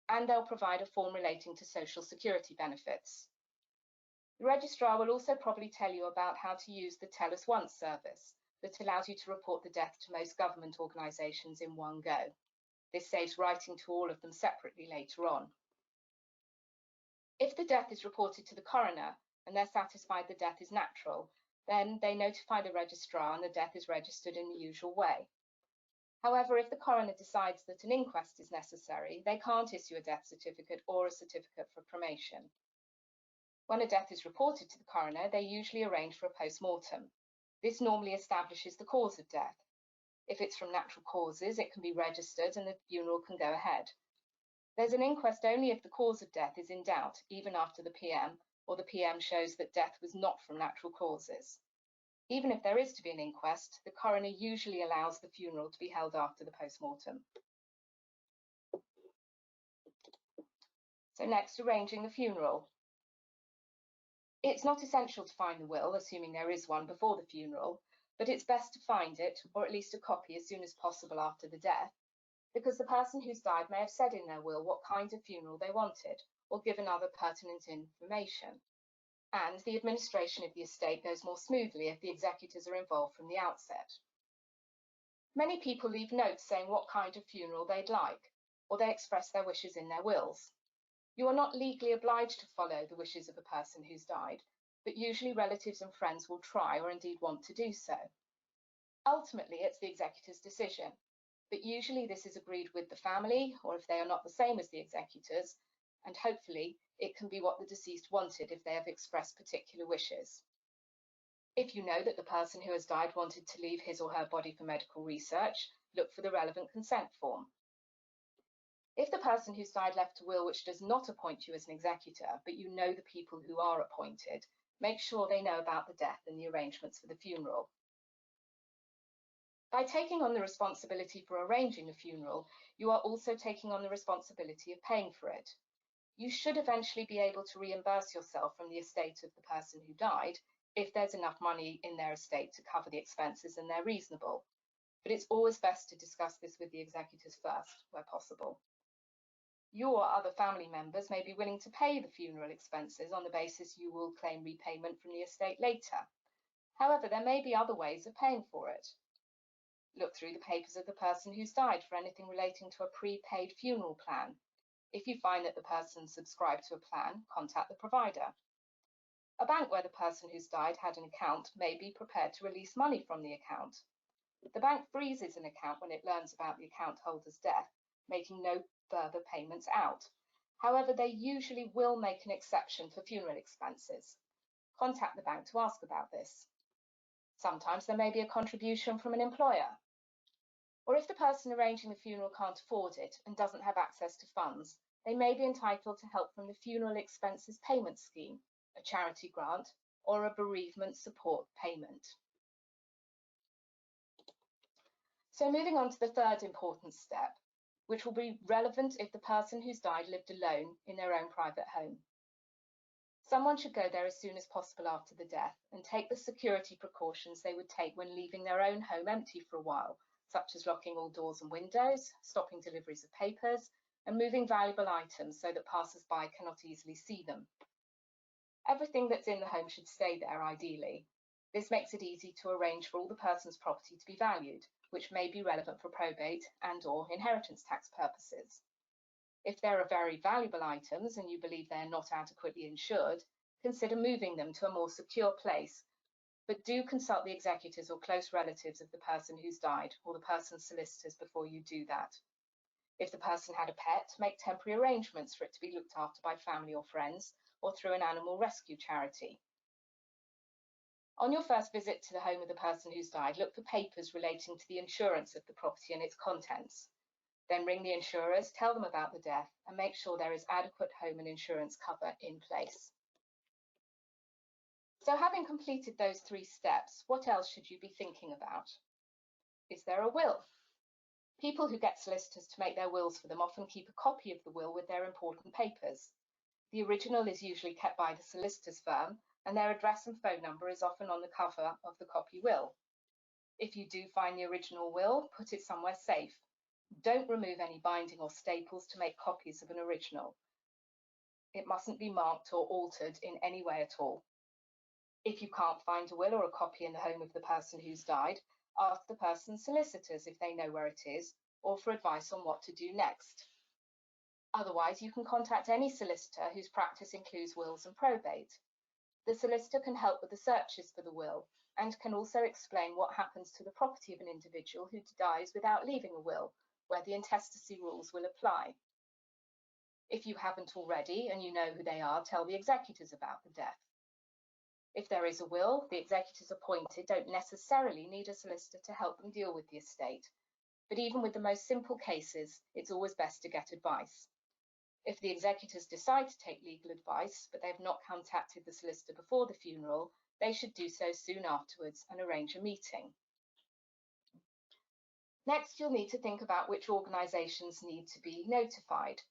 And they'll provide a form relating to social security benefits. The registrar will also probably tell you about how to use the Tell Us Once service that allows you to report the death to most government organisations in one go. This saves writing to all of them separately later on. If the death is reported to the coroner and they're satisfied the death is natural, then they notify the registrar and the death is registered in the usual way. However, if the coroner decides that an inquest is necessary, they can't issue a death certificate or a certificate for cremation. When a death is reported to the coroner, they usually arrange for a post-mortem. This normally establishes the cause of death. If it's from natural causes, it can be registered and the funeral can go ahead. There's an inquest only if the cause of death is in doubt, even after the PM, or the PM shows that death was not from natural causes. Even if there is to be an inquest, the coroner usually allows the funeral to be held after the post-mortem. So next, arranging the funeral. It's not essential to find the will, assuming there is one, before the funeral, but it's best to find it, or at least a copy, as soon as possible after the death, because the person who's died may have said in their will what kind of funeral they wanted, or given other pertinent information. And the administration of the estate goes more smoothly if the executors are involved from the outset. Many people leave notes saying what kind of funeral they'd like, or they express their wishes in their wills. You are not legally obliged to follow the wishes of a person who's died, but usually relatives and friends will try or indeed want to do so. Ultimately, it's the executor's decision, but usually this is agreed with the family, or if they are not the same as the executors, and hopefully it can be what the deceased wanted if they have expressed particular wishes. If you know that the person who has died wanted to leave his or her body for medical research, look for the relevant consent form. If the person who's died left a will which does not appoint you as an executor, but you know the people who are appointed, make sure they know about the death and the arrangements for the funeral. By taking on the responsibility for arranging a funeral, you are also taking on the responsibility of paying for it. You should eventually be able to reimburse yourself from the estate of the person who died if there's enough money in their estate to cover the expenses and they're reasonable. But it's always best to discuss this with the executors first, where possible. You or other family members may be willing to pay the funeral expenses on the basis you will claim repayment from the estate later. However, there may be other ways of paying for it. Look through the papers of the person who's died for anything relating to a prepaid funeral plan. If you find that the person subscribed to a plan, contact the provider. A bank where the person who's died had an account may be prepared to release money from the account. The bank freezes an account when it learns about the account holder's death, making no further payments out. However, they usually will make an exception for funeral expenses. Contact the bank to ask about this. Sometimes there may be a contribution from an employer. Or if the person arranging the funeral can't afford it and doesn't have access to funds, they may be entitled to help from the Funeral Expenses Payment Scheme, a charity grant, or a bereavement support payment. So moving on to the third important step, which will be relevant if the person who's died lived alone in their own private home. Someone should go there as soon as possible after the death and take the security precautions they would take when leaving their own home empty for a while, such as locking all doors and windows, stopping deliveries of papers, and moving valuable items so that passers-by cannot easily see them. Everything that's in the home should stay there, ideally. This makes it easy to arrange for all the person's property to be valued, which may be relevant for probate and/or inheritance tax purposes. If there are very valuable items and you believe they are not adequately insured, consider moving them to a more secure place, but do consult the executors or close relatives of the person who's died or the person's solicitors before you do that. If the person had a pet, make temporary arrangements for it to be looked after by family or friends or through an animal rescue charity. On your first visit to the home of the person who's died, look for papers relating to the insurance of the property and its contents. Then ring the insurers, tell them about the death, and make sure there is adequate home and insurance cover in place. So having completed those 3 steps, what else should you be thinking about? Is there a will? People who get solicitors to make their wills for them often keep a copy of the will with their important papers. The original is usually kept by the solicitor's firm, and their address and phone number is often on the cover of the copy will. If you do find the original will, put it somewhere safe. Don't remove any binding or staples to make copies of an original. It mustn't be marked or altered in any way at all. If you can't find a will or a copy in the home of the person who's died, ask the person's solicitors if they know where it is, or for advice on what to do next. Otherwise, you can contact any solicitor whose practice includes wills and probate. The solicitor can help with the searches for the will and can also explain what happens to the property of an individual who dies without leaving a will, where the intestacy rules will apply. If you haven't already and you know who they are, tell the executors about the death. If there is a will, the executors appointed don't necessarily need a solicitor to help them deal with the estate, but even with the most simple cases, it's always best to get advice. If the executors decide to take legal advice, but they have not contacted the solicitor before the funeral, they should do so soon afterwards and arrange a meeting. Next, you'll need to think about which organisations need to be notified.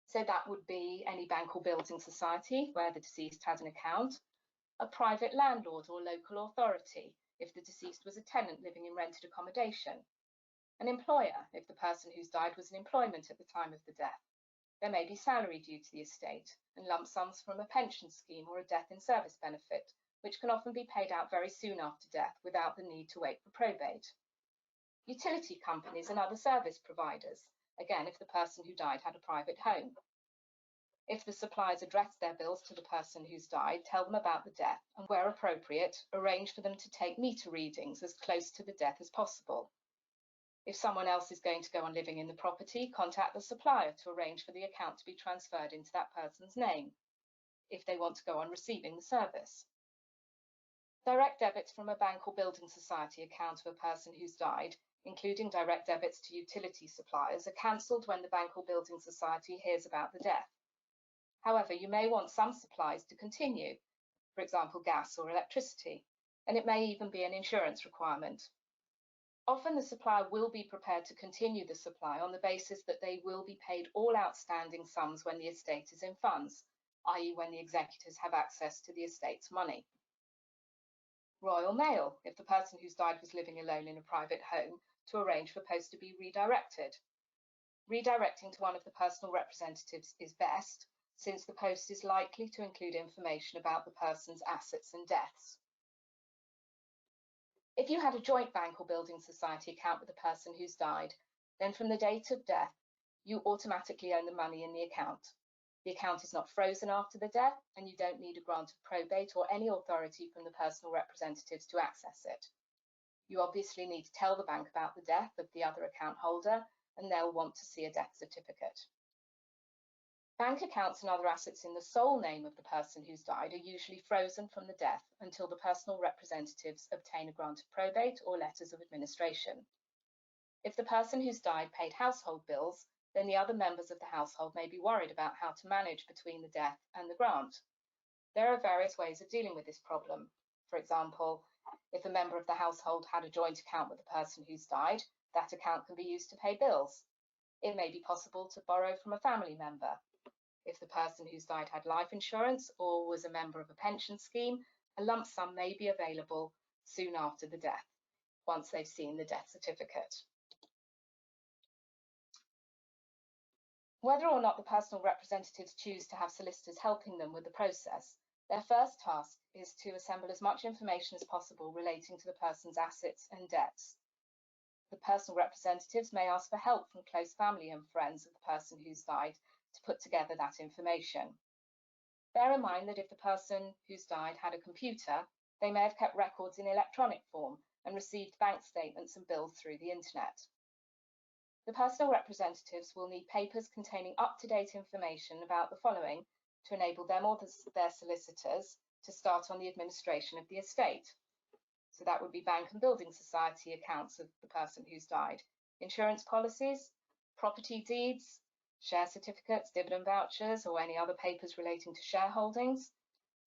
So that would be any bank or building society where the deceased had an account, a private landlord or local authority if the deceased was a tenant living in rented accommodation, an employer if the person who's died was in employment at the time of the death. There may be salary due to the estate and lump sums from a pension scheme or a death in service benefit, which can often be paid out very soon after death without the need to wait for probate. Utility companies and other service providers, again if the person who died had a private home. If the suppliers addressed their bills to the person who's died, tell them about the death and, where appropriate, arrange for them to take meter readings as close to the death as possible. If someone else is going to go on living in the property, contact the supplier to arrange for the account to be transferred into that person's name, if they want to go on receiving the service. Direct debits from a bank or building society account of a person who's died, including direct debits to utility suppliers, are cancelled when the bank or building society hears about the death. However, you may want some supplies to continue, for example, gas or electricity, and it may even be an insurance requirement. Often the supplier will be prepared to continue the supply on the basis that they will be paid all outstanding sums when the estate is in funds, i.e. when the executors have access to the estate's money. Royal Mail, if the person who's died was living alone in a private home, to arrange for post to be redirected. Redirecting to one of the personal representatives is best, since the post is likely to include information about the person's assets and deaths. If you had a joint bank or building society account with the person who's died, then from the date of death, you automatically own the money in the account. The account is not frozen after the death, and you don't need a grant of probate or any authority from the personal representatives to access it. You obviously need to tell the bank about the death of the other account holder, and they'll want to see a death certificate. Bank accounts and other assets in the sole name of the person who's died are usually frozen from the death until the personal representatives obtain a grant of probate or letters of administration. If the person who's died paid household bills, then the other members of the household may be worried about how to manage between the death and the grant. There are various ways of dealing with this problem. For example, if a member of the household had a joint account with the person who's died, that account can be used to pay bills. It may be possible to borrow from a family member. If the person who's died had life insurance or was a member of a pension scheme, a lump sum may be available soon after the death, once they've seen the death certificate. Whether or not the personal representatives choose to have solicitors helping them with the process, their first task is to assemble as much information as possible relating to the person's assets and debts. The personal representatives may ask for help from close family and friends of the person who's died to put together that information. Bear in mind that if the person who's died had a computer, they may have kept records in electronic form and received bank statements and bills through the internet. The personal representatives will need papers containing up-to-date information about the following to enable them or their solicitors to start on the administration of the estate. So that would be Bank and Building Society accounts of the person who's died, insurance policies, property deeds, share certificates, dividend vouchers, or any other papers relating to shareholdings,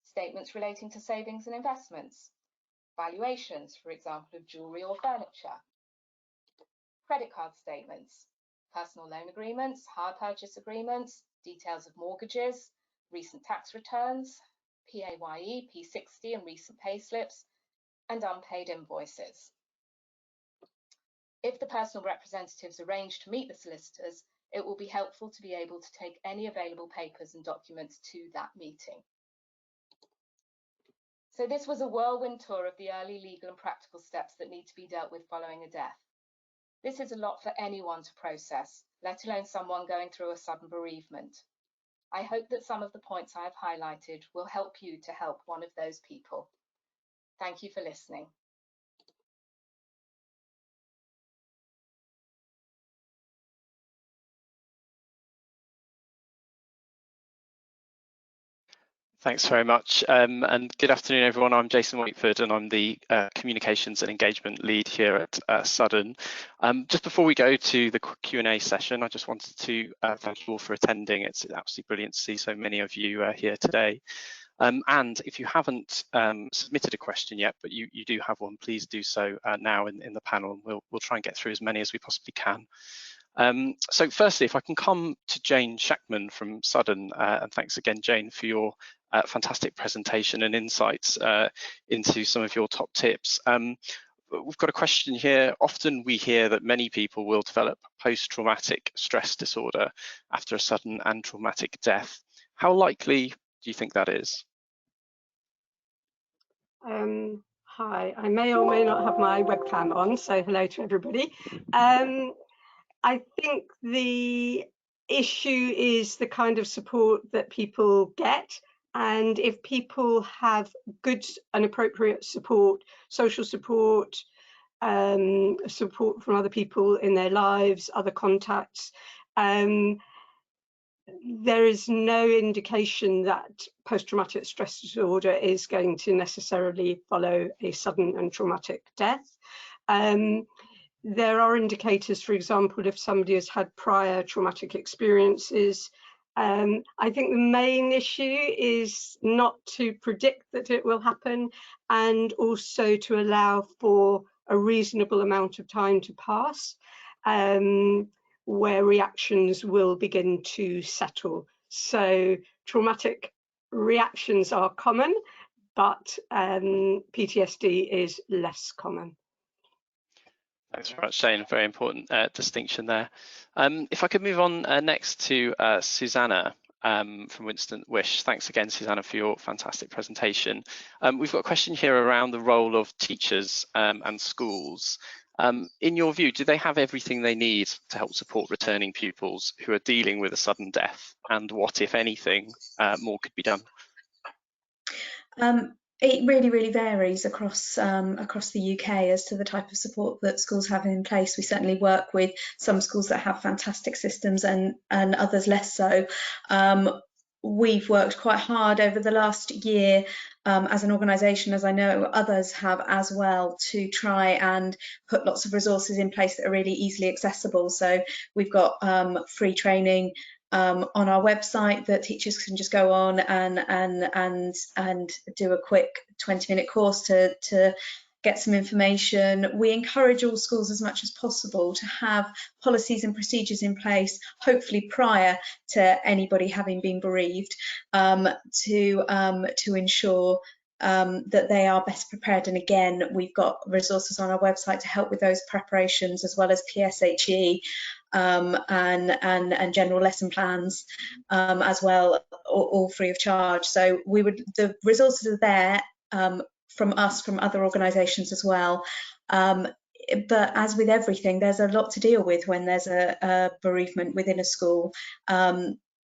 statements relating to savings and investments, valuations, for example, of jewellery or furniture, credit card statements, personal loan agreements, hire purchase agreements, details of mortgages, recent tax returns, PAYE, P60 and recent payslips, and unpaid invoices. If the personal representatives arrange to meet the solicitors, it will be helpful to be able to take any available papers and documents to that meeting. So this was a whirlwind tour of the early legal and practical steps that need to be dealt with following a death. This is a lot for anyone to process, let alone someone going through a sudden bereavement. I hope that some of the points I have highlighted will help you to help one of those people. Thank you for listening. Thanks very much, and good afternoon everyone. I'm Jason Whiteford and I'm the Communications and Engagement Lead here at Sudden. Just before we go to the Q&A session, I just wanted to thank you all for attending. It's absolutely brilliant to see so many of you here today. And if you haven't submitted a question yet, but you do have one, please do so now in the panel, and we'll try and get through as many as we possibly can. So firstly, if I can come to Jane Shackman from Sudden, and thanks again, Jane, for your fantastic presentation and insights into some of your top tips. We've got a question here. Often we hear that many people will develop post-traumatic stress disorder after a sudden and traumatic death. How likely do you think that is? Hi, I may or may not have my webcam on, so hello to everybody. I think the issue is the kind of support that people get, and if people have good and appropriate support, social support, support from other people in their lives, other contacts, there is no indication that post-traumatic stress disorder is going to necessarily follow a sudden and traumatic death. There are indicators, for example, if somebody has had prior traumatic experiences. I think the main issue is not to predict that it will happen, and also to allow for a reasonable amount of time to pass, where reactions will begin to settle. So traumatic reactions are common, but PTSD is less common. Thanks very much, Shane. Very important distinction there. If I could move on next to Susanna from Winston Wish. Thanks again, Susanna, for your fantastic presentation. We've got a question here around the role of teachers and schools. In your view, do they have everything they need to help support returning pupils who are dealing with a sudden death? And what, if anything, more could be done? It really varies across the UK as to the type of support that schools have in place. We certainly work with some schools that have fantastic systems and others less so. we've worked quite hard over the last year as an organisation, as I know others have as well, to try and put lots of resources in place that are really easily accessible. So we've got free training on our website that teachers can just go on and do a quick 20-minute course to get some information. We encourage all schools as much as possible to have policies and procedures in place, hopefully prior to anybody having been bereaved, to ensure that they are best prepared. And again, we've got resources on our website to help with those preparations, as well as PSHE and general lesson plans as well, all free of charge. So the resources are there from us, from other organisations as well. But as with everything, there's a lot to deal with when there's a bereavement within a school.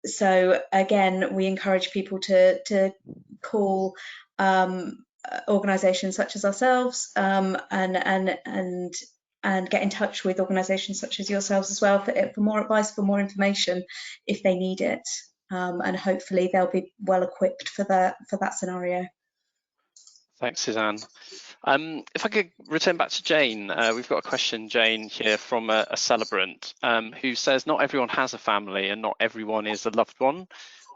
So again, we encourage people to call organisations such as ourselves and get in touch with organisations such as yourselves as well for more advice, for more information if they need it. And hopefully they'll be well equipped for that scenario. Thanks, Suzanne. If I could return back to Jane, we've got a question, Jane, here from a celebrant who says, not everyone has a family and not everyone is a loved one.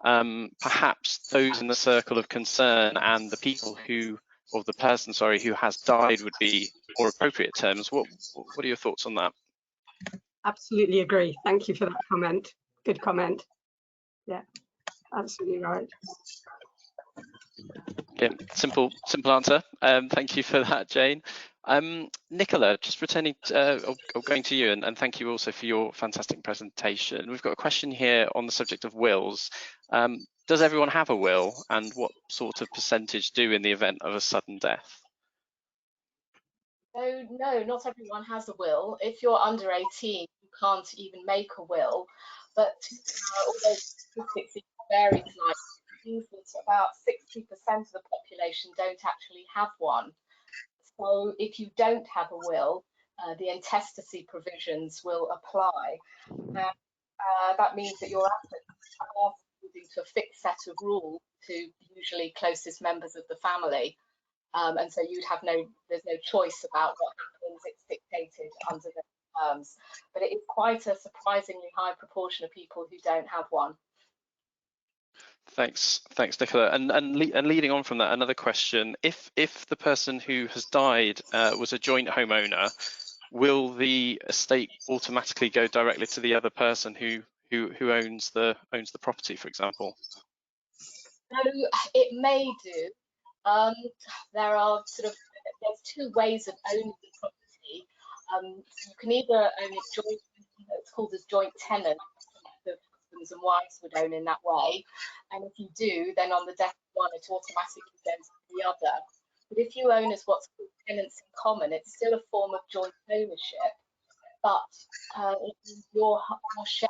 Perhaps those in the circle of concern and the people who, or the person, sorry, who has died would be more appropriate terms. What are your thoughts on that? Absolutely agree. Thank you for that comment. Good comment. Yeah, absolutely right. Yeah, simple answer. Thank you for that, Jane. Nicola, just returning or going to you, and thank you also for your fantastic presentation. We've got a question here on the subject of wills. Does everyone have a will, and what sort of percentage do in the event of a sudden death? So no, not everyone has a will. If you're under 18, you can't even make a will. But although statistics vary slightly, it means that about 60% of the population don't actually have one. So if you don't have a will, the intestacy provisions will apply. That means that your assets are according to a fixed set of rules to usually closest members of the family. And so there's no choice about what happens. It's dictated under the terms. But it is quite a surprisingly high proportion of people who don't have one. Thanks, Nicola. And leading on from that, another question: if the person who has died was a joint homeowner, will the estate automatically go directly to the other person who owns the property, for example? So it may do. There's two ways of owning the property. So you can either own it joint, it's called as joint tenant. The husbands and wives would own in that way. And if you do, then on the death of one, it automatically goes to the other. But if you own as what's called tenants in common, it's still a form of joint ownership. But your share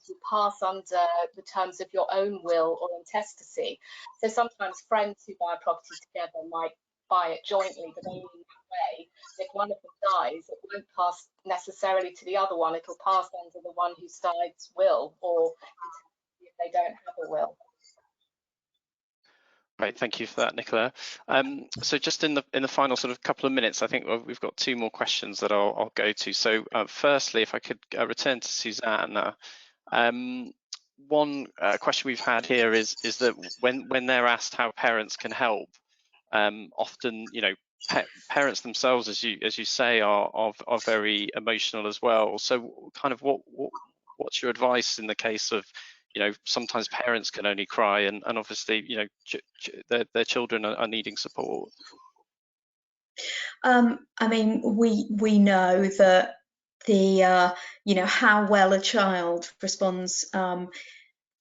will pass under the terms of your own will or intestacy. So sometimes friends who buy a property together might buy it jointly, but only in that way. If one of them dies, it won't pass necessarily to the other one. It'll pass under the one who's died's will, or if they don't have a will. Right, thank you for that, Nicola. So just in the final sort of couple of minutes, I think we've got two more questions that I'll go to. So firstly, if I could return to Suzanne. One question we've had here is that when they're asked how parents can help, often parents themselves, as you say, are very emotional as well. So kind of what's your advice in the case of sometimes parents can only cry and obviously their children are needing support? I mean, we know that the how well a child responds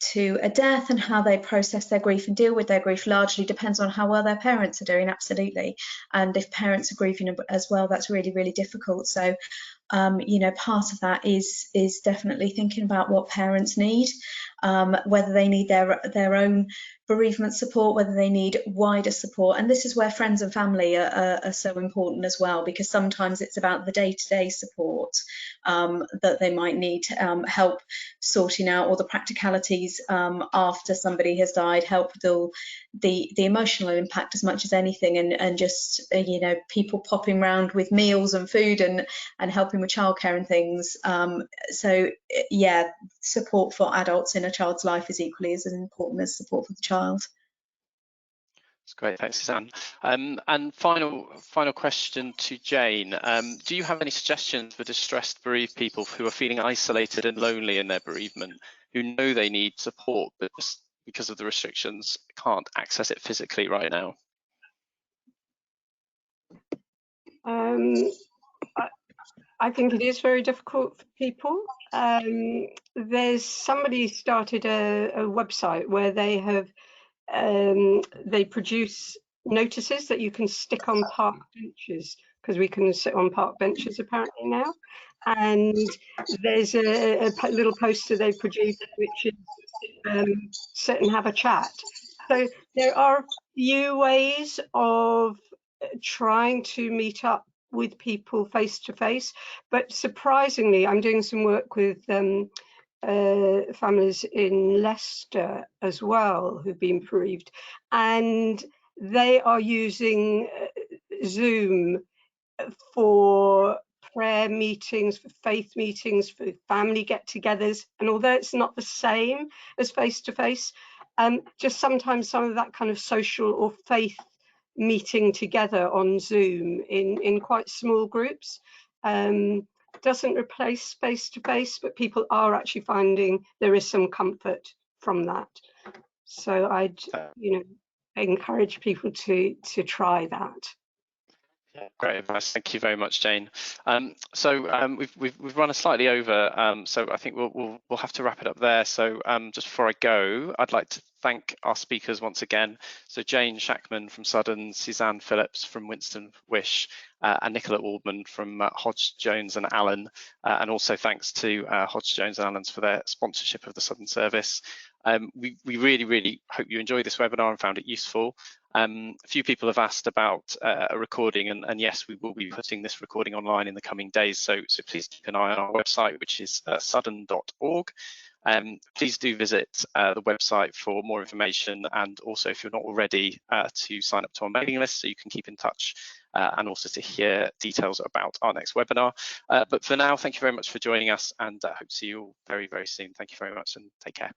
to a death and how they process their grief and deal with their grief largely depends on how well their parents are doing, absolutely. And if parents are grieving as well, that's really, really difficult. So part of that is definitely thinking about what parents need, whether they need their own bereavement support, whether they need wider support. And this is where friends and family are so important as well, because sometimes it's about the day-to-day support that they might need, help sorting out all the practicalities after somebody has died, help with the emotional impact as much as anything, and just you know, people popping around with meals and food and helping with childcare and things. So yeah, support for adults in a child's life is equally as important as support for the child. That's great, thanks, Suzanne. And final question to Jane. Do you have any suggestions for distressed bereaved people who are feeling isolated and lonely in their bereavement, who know they need support, but just because of the restrictions can't access it physically right now? I think it is very difficult for people. There's somebody started a website where they have they produce notices that you can stick on park benches, because we can sit on park benches apparently now. And there's a little poster they produced, which is sit and have a chat. So there are a few ways of trying to meet up with people face to face, but surprisingly, I'm doing some work with families in Leicester as well who've been bereaved, and they are using Zoom for prayer meetings, for faith meetings, for family get-togethers. And although it's not the same as face-to-face, just sometimes some of that kind of social or faith meeting together on Zoom in quite small groups doesn't replace face-to-face, but people are actually finding there is some comfort from that. So I'd, you know, encourage people to try that. Yeah, great advice. Thank you very much, Jane. So we've run slightly over, so I think we'll have to wrap it up there. So just before I go, I'd like to thank our speakers once again. So Jane Shackman from Sudden, Suzanne Phillips from Winston Wish, and Nicola Aldman from Hodge Jones and Allen, and also thanks to Hodge Jones and Allens for their sponsorship of the Sudden service. We really hope you enjoyed this webinar and found it useful. A few people have asked about a recording, and yes, we will be putting this recording online in the coming days, so please keep an eye on our website, which is sudden.org. Please do visit the website for more information, and also, if you're not already, to sign up to our mailing list so you can keep in touch and also to hear details about our next webinar. But for now, thank you very much for joining us, and I hope to see you all very soon. Thank you very much, and take care.